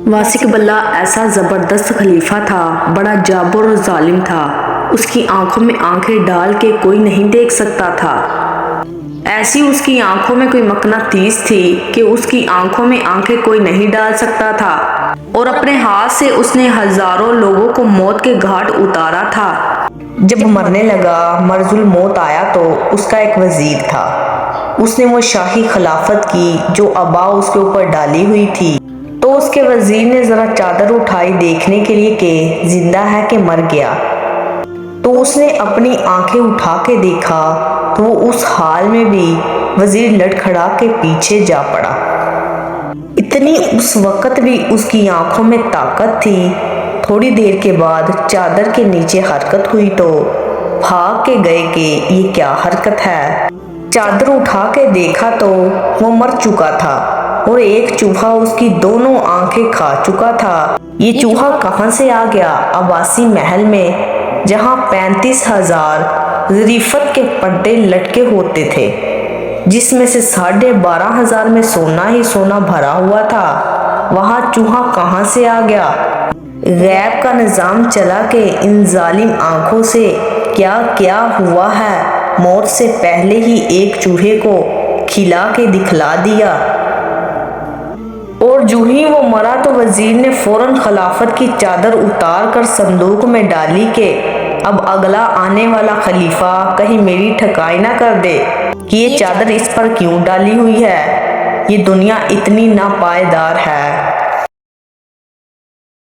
واسق بلّہ ایسا زبردست خلیفہ تھا، بڑا جابر اور ظالم تھا۔ اس کی آنکھوں میں آنکھیں ڈال کے کوئی نہیں دیکھ سکتا تھا۔ ایسی اس کی آنکھوں میں کوئی مقناطیس تھی کہ اس کی آنکھوں میں آنکھیں کوئی نہیں ڈال سکتا تھا، اور اپنے ہاتھ سے اس نے ہزاروں لوگوں کو موت کے گھاٹ اتارا تھا۔ جب مرنے لگا، مرض الموت آیا تو اس کا ایک وزیر تھا۔ اس نے وہ شاہی خلافت کی جو ابا اس کے اوپر ڈالی ہوئی تھی، تو اس کے وزیر نے ذرا چادر اٹھائی دیکھنے کے لیے کہ زندہ ہے کہ مر گیا۔ تو اس نے اپنی آنکھیں اٹھا کے دیکھا تو وہ اس حال میں بھی وزیر لڑکھڑا کے پیچھے جا پڑا۔ اتنی اس وقت بھی اس کی آنکھوں میں طاقت تھی۔ تھوڑی دیر کے بعد چادر کے نیچے حرکت ہوئی تو بھاگ کے گئے کہ یہ کیا حرکت ہے۔ چادر اٹھا کے دیکھا تو وہ مر چکا تھا اور ایک چوہا اس کی دونوں آنکھیں کھا چکا تھا۔ یہ چوہا کہاں سے آ گیا؟ عباسی محل میں، جہاں 35,000 ظریفت کے پردے لٹکے ہوتے تھے، جس میں سے 12,500 میں سونا ہی سونا بھرا ہوا تھا، وہاں چوہا کہاں سے آ گیا؟ غیب کا نظام چلا کہ ان ظالم آنکھوں سے کیا کیا ہوا ہے۔ موت سے پہلے ہی ایک چوہے کو کھلا کے دکھلا دیا، اور جو ہی وہ مرا تو وزیر نے فوراً خلافت کی چادر اتار کر صندوق میں ڈالی کہ اب اگلا آنے والا خلیفہ کہیں میری ٹھکائی نہ کر دے کہ یہ چادر اس پر کیوں ڈالی ہوئی ہے، یہ دنیا اتنی ناپائیدار ہے۔